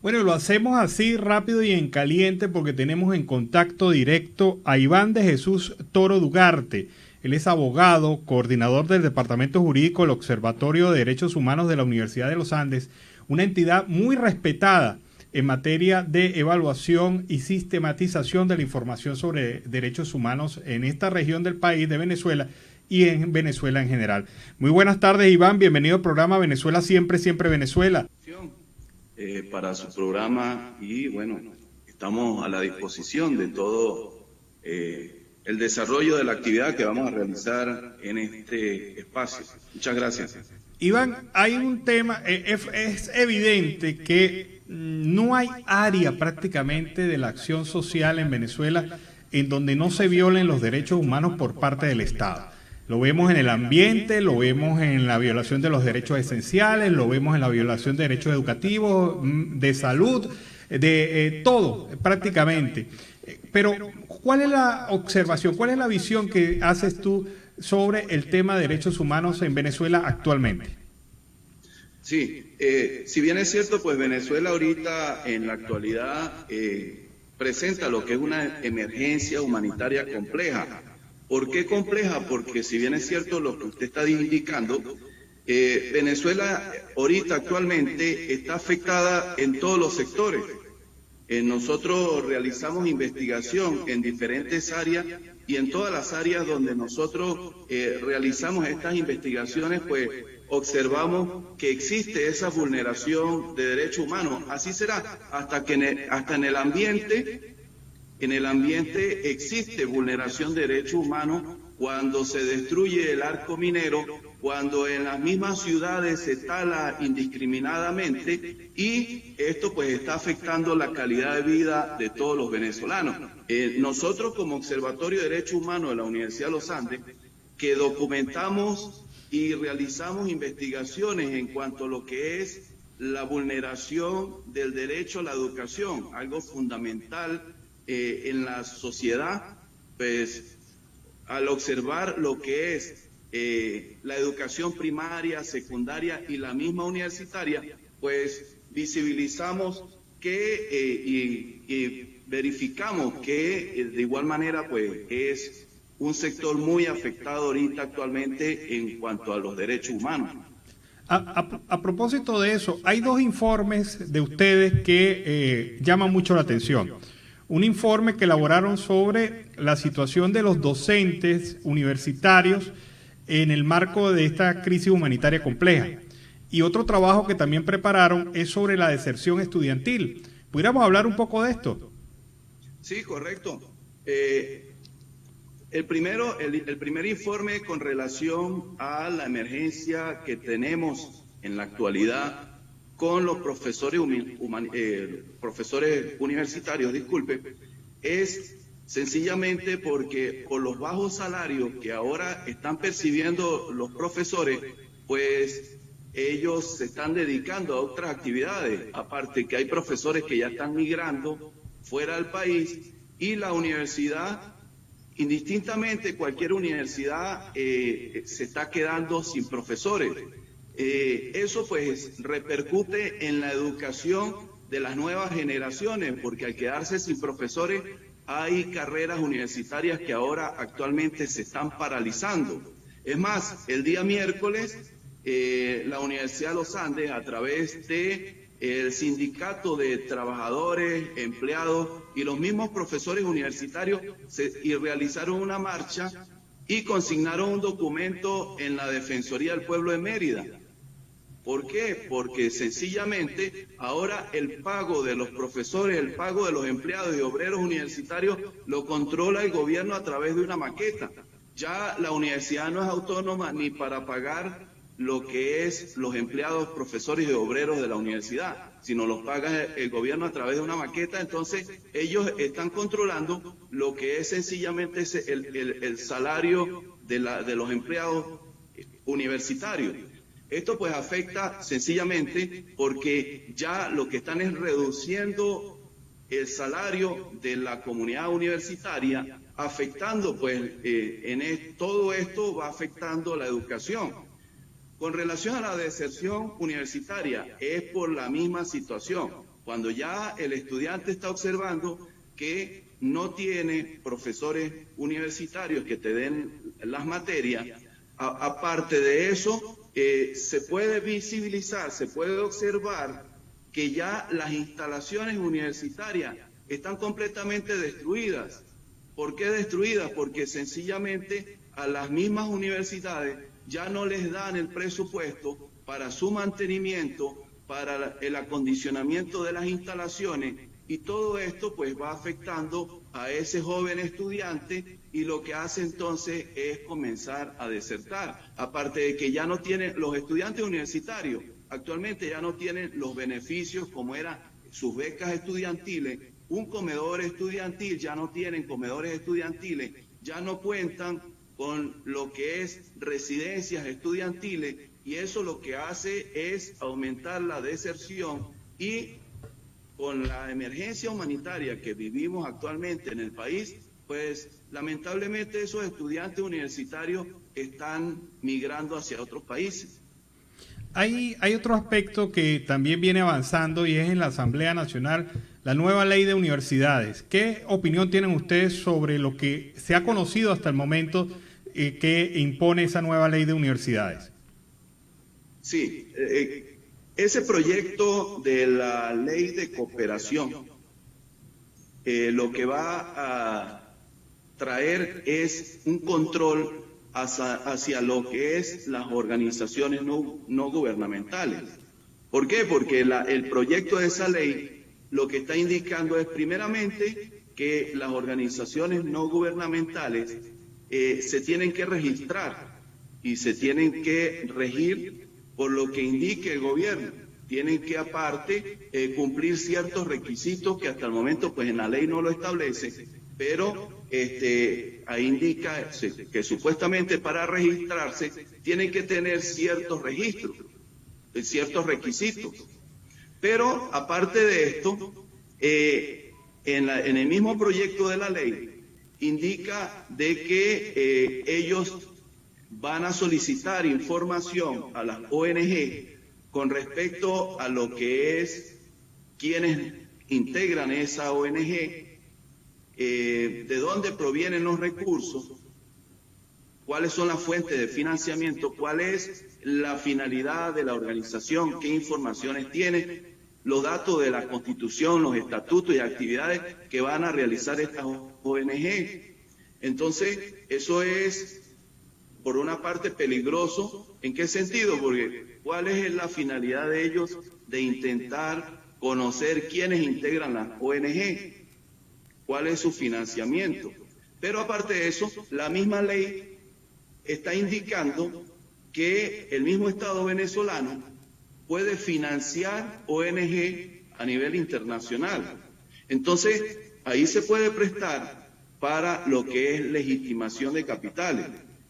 Bueno, lo hacemos así rápido y en caliente porque tenemos en contacto directo a Iván de Jesús Toro Dugarte. Él es abogado, coordinador del Departamento Jurídico del Observatorio de Derechos Humanos de la Universidad de los Andes, una entidad muy respetada en materia de evaluación y sistematización de la información sobre derechos humanos en esta región del país de Venezuela y en Venezuela en general. Muy buenas tardes, Iván. Bienvenido al programa Venezuela Siempre, Siempre Venezuela. Para su programa y bueno, estamos a la disposición de todo el desarrollo de la actividad que vamos a realizar en este espacio. Muchas gracias. Iván, hay un tema, es evidente que no hay área prácticamente de la acción social en Venezuela en donde no se violen los derechos humanos por parte del Estado. Lo vemos en el ambiente, lo vemos en la violación de los derechos esenciales, lo vemos en la violación de derechos educativos, de salud, de todo prácticamente. Pero, ¿cuál es la observación, cuál es la visión que haces tú sobre el tema de derechos humanos en Venezuela actualmente? Sí, si bien es cierto, pues Venezuela ahorita en la actualidad presenta lo que es una emergencia humanitaria compleja. ¿Por qué compleja? Porque si bien es cierto lo que usted está indicando, Venezuela ahorita actualmente está afectada en todos los sectores. Nosotros realizamos investigación en diferentes áreas y en todas las áreas donde nosotros realizamos estas investigaciones, pues observamos que existe esa vulneración de derechos humanos. Así será hasta que hasta en el ambiente. En el ambiente existe vulneración de derechos humanos cuando se destruye el arco minero, cuando en las mismas ciudades se tala indiscriminadamente y esto pues está afectando la calidad de vida de todos los venezolanos. Nosotros como Observatorio de Derechos Humanos de la Universidad de los Andes, que documentamos y realizamos investigaciones en cuanto a lo que es la vulneración del derecho a la educación, algo fundamental en la sociedad, pues al observar lo que es la educación primaria, secundaria y la misma universitaria, pues visibilizamos que y verificamos que de igual manera pues es un sector muy afectado ahorita actualmente en cuanto a los derechos humanos. A propósito de eso, hay dos informes de ustedes que llaman mucho la atención. Un informe que elaboraron sobre la situación de los docentes universitarios en el marco de esta crisis humanitaria compleja. Y otro trabajo que también prepararon es sobre la deserción estudiantil. ¿Pudiéramos hablar un poco de esto? Sí, correcto. El primer informe con relación a la emergencia que tenemos en la actualidad con los profesores universitarios, es sencillamente porque por los bajos salarios que ahora están percibiendo los profesores, pues ellos se están dedicando a otras actividades, aparte que hay profesores que ya están migrando fuera del país y la universidad, indistintamente cualquier universidad se está quedando sin profesores. Eso pues repercute en la educación de las nuevas generaciones, porque al quedarse sin profesores hay carreras universitarias que ahora actualmente se están paralizando. Es más, el día miércoles la Universidad de los Andes, a través de el sindicato de trabajadores, empleados y los mismos profesores universitarios realizaron una marcha y consignaron un documento en la Defensoría del Pueblo de Mérida. ¿Por qué? Porque sencillamente ahora el pago de los profesores, el pago de los empleados y obreros universitarios lo controla el gobierno a través de una maqueta. Ya la universidad no es autónoma ni para pagar lo que es los empleados, profesores y obreros de la universidad, sino los paga el gobierno a través de una maqueta. Entonces ellos están controlando lo que es sencillamente el salario de los empleados universitarios. Esto pues afecta sencillamente porque ya lo que están es reduciendo el salario de la comunidad universitaria, afectando pues todo esto va afectando la educación. Con relación a la deserción universitaria, es por la misma situación. cuando ya el estudiante está observando que no tiene profesores universitarios que te den las materias. Aparte de eso, se puede visibilizar, se puede observar que ya las instalaciones universitarias están completamente destruidas. ¿Por qué destruidas? Porque sencillamente a las mismas universidades ya no les dan el presupuesto para su mantenimiento, para el acondicionamiento de las instalaciones, y todo esto pues va afectando a ese joven estudiante, y lo que hace entonces es comenzar a desertar. Aparte de que ya no tienen, los estudiantes universitarios actualmente ya no tienen los beneficios como eran sus becas estudiantiles, un comedor estudiantil, ya no tienen comedores estudiantiles, ya no cuentan con lo que es residencias estudiantiles, y eso lo que hace es aumentar la deserción. Y con la emergencia humanitaria que vivimos actualmente en el país, pues lamentablemente esos estudiantes universitarios están migrando hacia otros países. Hay otro aspecto que también viene avanzando, y es en la Asamblea Nacional, la nueva ley de universidades. ¿Qué opinión tienen ustedes sobre lo que se ha conocido hasta el momento que impone esa nueva ley de universidades? Sí, ese proyecto de la ley de cooperación lo que va a traer es un control hacia lo que es las organizaciones no gubernamentales. ¿Por qué? Porque el proyecto de esa ley lo que está indicando es primeramente que las organizaciones no gubernamentales se tienen que registrar y se tienen que regir por lo que indique el gobierno. Tienen que aparte cumplir ciertos requisitos que hasta el momento pues en la ley no lo establece, pero ahí indica que supuestamente para registrarse tienen que tener ciertos registros, ciertos requisitos. Pero aparte de esto, en el mismo proyecto de la ley indica de que ellos van a solicitar información a las ONG con respecto a lo que es quienes integran esa ONG, de dónde provienen los recursos, cuáles son las fuentes de financiamiento, cuál es la finalidad de la organización, qué informaciones tiene, los datos de la Constitución, los estatutos y actividades que van a realizar estas ONG. Entonces, eso es, por una parte, peligroso. ¿En qué sentido? Porque ¿cuál es la finalidad de ellos de intentar conocer quiénes integran las ONG? ¿Cuál es su financiamiento? Pero aparte de eso, la misma ley está indicando que el mismo Estado venezolano puede financiar ONG a nivel internacional. Entonces, ahí se puede prestar para lo que es legitimación de capitales.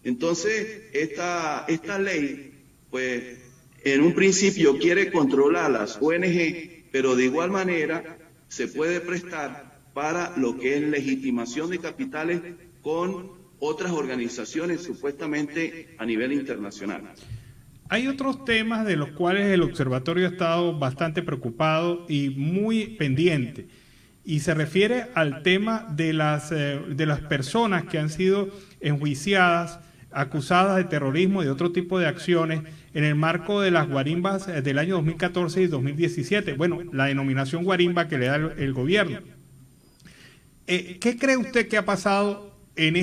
Entonces, esta ley, pues, en un principio quiere controlar las ONG, pero de igual manera se puede prestar para lo que es legitimación de capitales con otras organizaciones supuestamente a nivel internacional. Hay otros temas de los cuales el observatorio ha estado bastante preocupado y muy pendiente, y se refiere al tema de las personas que han sido enjuiciadas, acusadas de terrorismo y de otro tipo de acciones en el marco de las guarimbas del año 2014 y 2017. Bueno, la denominación guarimba que le da el gobierno. ¿Qué cree usted que ha pasado en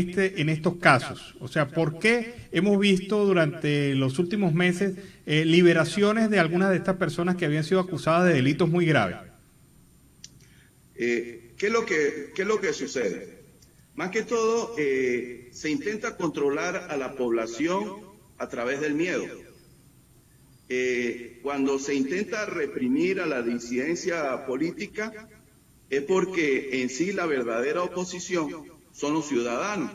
estos casos? O sea, ¿por qué hemos visto durante los últimos meses liberaciones de algunas de estas personas que habían sido acusadas de delitos muy graves? ¿Qué es lo que sucede? Más que todo, se intenta controlar a la población a través del miedo. Cuando se intenta reprimir a la disidencia política, es porque en sí la verdadera oposición son los ciudadanos.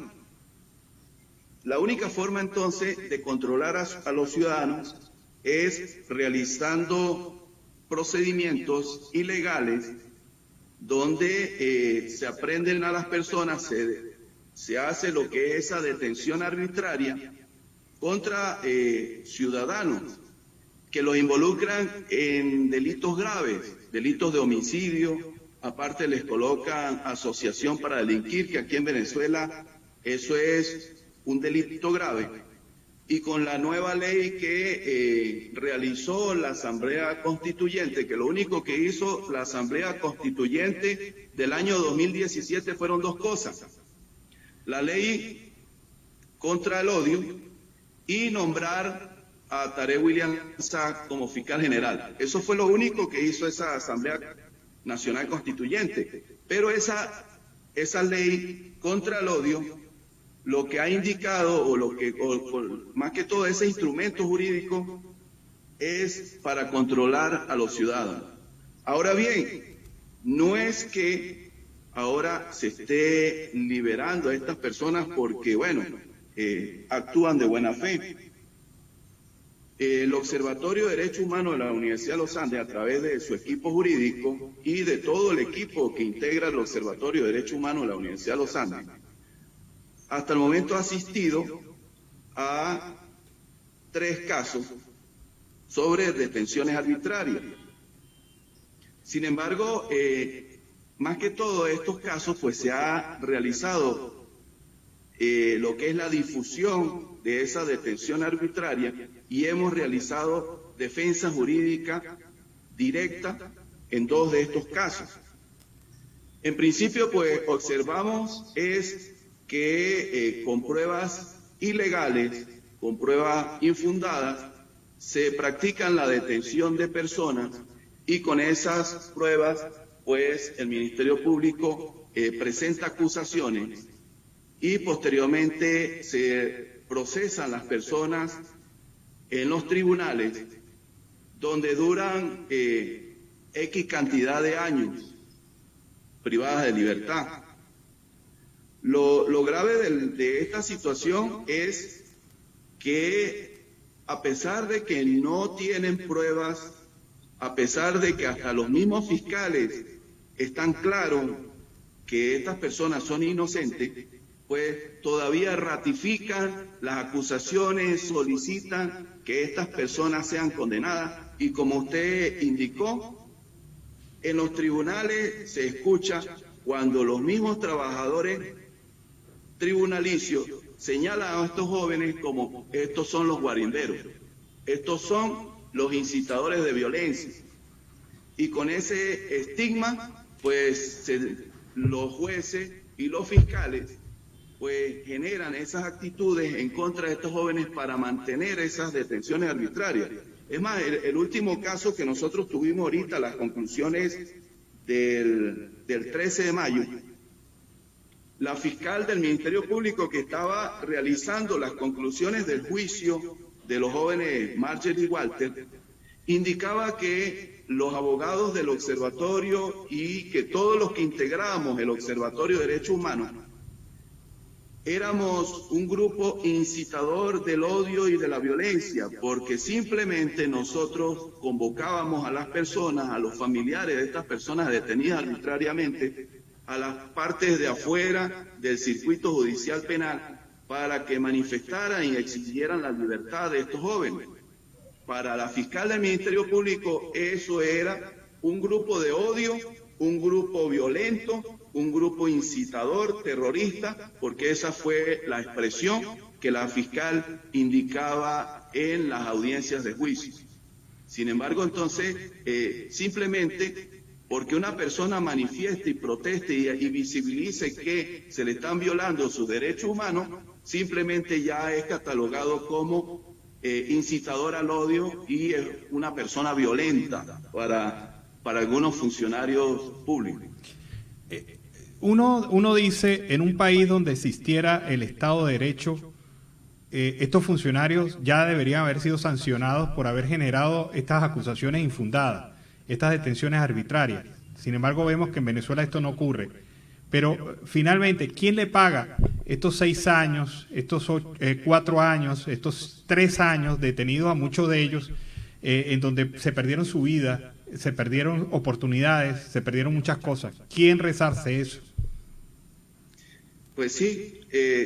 La única forma entonces de controlar a los ciudadanos es realizando procedimientos ilegales donde se aprenden a las personas, se hace lo que es esa detención arbitraria contra ciudadanos que los involucran en delitos graves. delitos de homicidio, aparte les colocan asociación para delinquir, que aquí en Venezuela eso es un delito grave. Y con la nueva ley que realizó la Asamblea Constituyente, que lo único que hizo la Asamblea Constituyente del año 2017 fueron dos cosas: la ley contra el odio y nombrar a Tarek William Saab como fiscal general. Eso fue lo único que hizo esa Asamblea Nacional Constituyente. Pero esa ley contra el odio, lo que ha indicado, más que todo ese instrumento jurídico, es para controlar a los ciudadanos. Ahora bien, no es que ahora se esté liberando a estas personas porque, bueno, actúan de buena fe. El Observatorio de Derechos Humanos de la Universidad de los Andes, a través de su equipo jurídico y de todo el equipo que integra el Observatorio de Derechos Humanos de la Universidad de los Andes, hasta el momento ha asistido a 3 casos sobre detenciones arbitrarias. Sin embargo, más que todo estos casos, pues se ha realizado lo que es la difusión de esa detención arbitraria y hemos realizado defensa jurídica directa en 2 de estos casos. En principio, pues observamos que con pruebas ilegales, con pruebas infundadas, se practican la detención de personas y con esas pruebas, pues el Ministerio Público presenta acusaciones y posteriormente se procesan las personas en los tribunales, donde duran X cantidad de años privadas de libertad. Lo grave de esta situación es que, a pesar de que no tienen pruebas, a pesar de que hasta los mismos fiscales están claros que estas personas son inocentes, pues todavía ratifican las acusaciones, solicitan que estas personas sean condenadas y, como usted indicó, en los tribunales se escucha cuando los mismos trabajadores tribunalicios señalan a estos jóvenes como estos son los guarimberos, estos son los incitadores de violencia. Y con ese estigma, pues los jueces y los fiscales pues generan esas actitudes en contra de estos jóvenes para mantener esas detenciones arbitrarias. Es más, el último caso que nosotros tuvimos ahorita, las conclusiones del 13 de mayo, la fiscal del Ministerio Público que estaba realizando las conclusiones del juicio de los jóvenes Marjorie y Walter, indicaba que los abogados del observatorio y que todos los que integramos el Observatorio de Derechos Humanos éramos un grupo incitador del odio y de la violencia, porque simplemente nosotros convocábamos a las personas, a los familiares de estas personas detenidas arbitrariamente, a las partes de afuera del circuito judicial penal, para que manifestaran y exigieran la libertad de estos jóvenes. Para la fiscal del Ministerio Público eso era un grupo de odio, un grupo violento, un grupo incitador, terrorista, porque esa fue la expresión que la fiscal indicaba en las audiencias de juicio. Sin embargo, entonces, simplemente porque una persona manifieste y proteste y visibilice que se le están violando sus derechos humanos, simplemente ya es catalogado como incitador al odio y es una persona violenta para algunos funcionarios públicos. Uno dice, en un país donde existiera el Estado de Derecho, estos funcionarios ya deberían haber sido sancionados por haber generado estas acusaciones infundadas, estas detenciones arbitrarias. Sin embargo, vemos que en Venezuela esto no ocurre. Pero finalmente, ¿quién le paga estos 6 años, estos 4 años, estos 3 años detenidos a muchos de ellos, en donde se perdieron su vida, se perdieron oportunidades, se perdieron muchas cosas? ¿Quién resarce eso? Pues sí,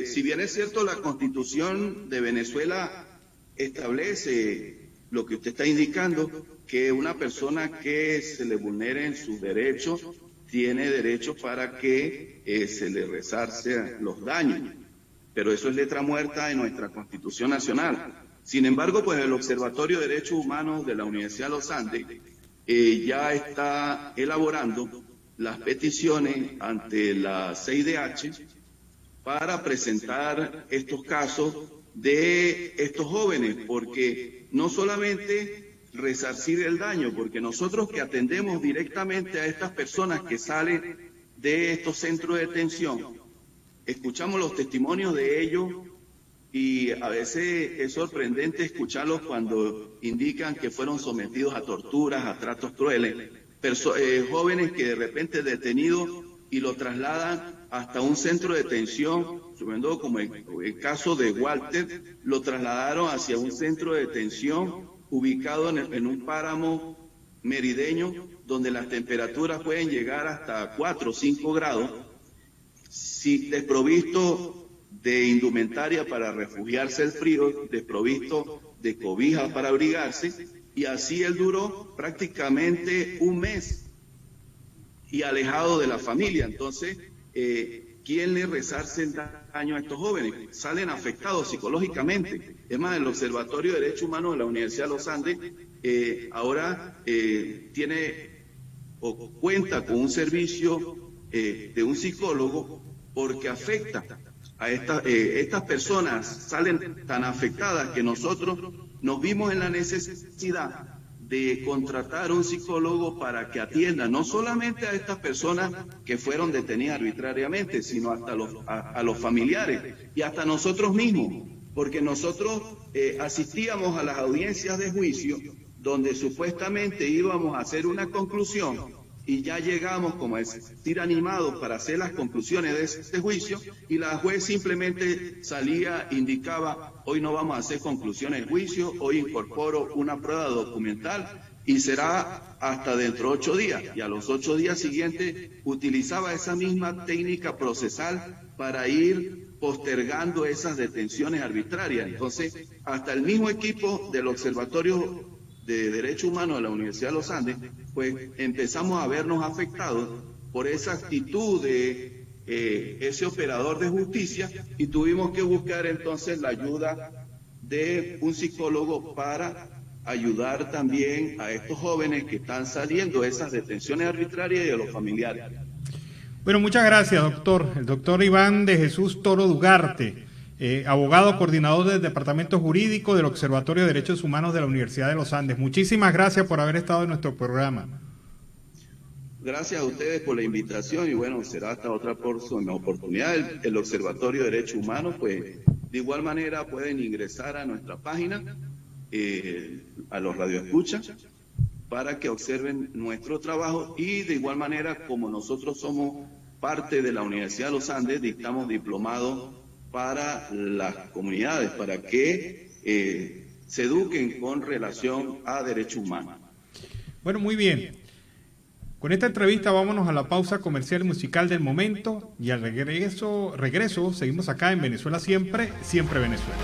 si bien es cierto, la Constitución de Venezuela establece lo que usted está indicando, que una persona que se le vulneren sus derechos tiene derecho para que se le resarce los daños. Pero eso es letra muerta en nuestra Constitución Nacional. Sin embargo, pues el Observatorio de Derechos Humanos de la Universidad de los Andes ya está elaborando las peticiones ante la CIDH para presentar estos casos de estos jóvenes, porque no solamente resarcir el daño, porque nosotros que atendemos directamente a estas personas que salen de estos centros de detención, escuchamos los testimonios de ellos y a veces es sorprendente escucharlos cuando indican que fueron sometidos a torturas, a tratos crueles, jóvenes que de repente detenidos y lo trasladan hasta un centro de detención, suponiendo como el caso de Walter, lo trasladaron hacia un centro de detención ubicado en un páramo merideño, donde las temperaturas pueden llegar hasta 4 o 5 grados, si desprovisto de indumentaria para refugiarse del frío, desprovisto de cobijas para abrigarse, y así él duró prácticamente un mes y alejado de la familia. Entonces, ¿quién le resarce el daño a estos jóvenes? Salen afectados psicológicamente. Es más, el Observatorio de Derechos Humanos de la Universidad de los Andes ahora tiene o cuenta con un servicio de un psicólogo, porque afecta a estas personas, salen tan afectadas que nosotros nos vimos en la necesidad de contratar un psicólogo para que atienda no solamente a estas personas que fueron detenidas arbitrariamente, sino hasta a los familiares y hasta nosotros mismos, porque nosotros asistíamos a las audiencias de juicio donde supuestamente íbamos a hacer una conclusión y ya llegamos, como decir, animados para hacer las conclusiones de este juicio, y la juez simplemente salía, indicaba: hoy no vamos a hacer conclusiones del juicio, hoy incorporo una prueba documental y será hasta dentro de 8 días. Y a los 8 días siguientes utilizaba esa misma técnica procesal para ir postergando esas detenciones arbitrarias. Entonces, hasta el mismo equipo del Observatorio de Derechos Humanos de la Universidad de los Andes, pues empezamos a vernos afectados por esa actitud de ese operador de justicia, y tuvimos que buscar entonces la ayuda de un psicólogo para ayudar también a estos jóvenes que están saliendo de esas detenciones arbitrarias y a los familiares. Bueno, muchas gracias, doctor. El doctor Iván de Jesús Toro Ugarte, abogado coordinador del Departamento Jurídico del Observatorio de Derechos Humanos de la Universidad de los Andes. Muchísimas gracias por haber estado en nuestro programa. Gracias a ustedes por la invitación, y bueno, será hasta otra oportunidad. El Observatorio de Derechos Humanos, pues de igual manera pueden ingresar a nuestra página, a los radioescuchas, para que observen nuestro trabajo, y de igual manera, como nosotros somos parte de la Universidad de los Andes, dictamos diplomados para las comunidades, para que se eduquen con relación a derechos humanos. Bueno, muy bien. Con esta entrevista vámonos a la pausa comercial y musical del momento, y al regreso seguimos acá en Venezuela Siempre, Siempre Venezuela.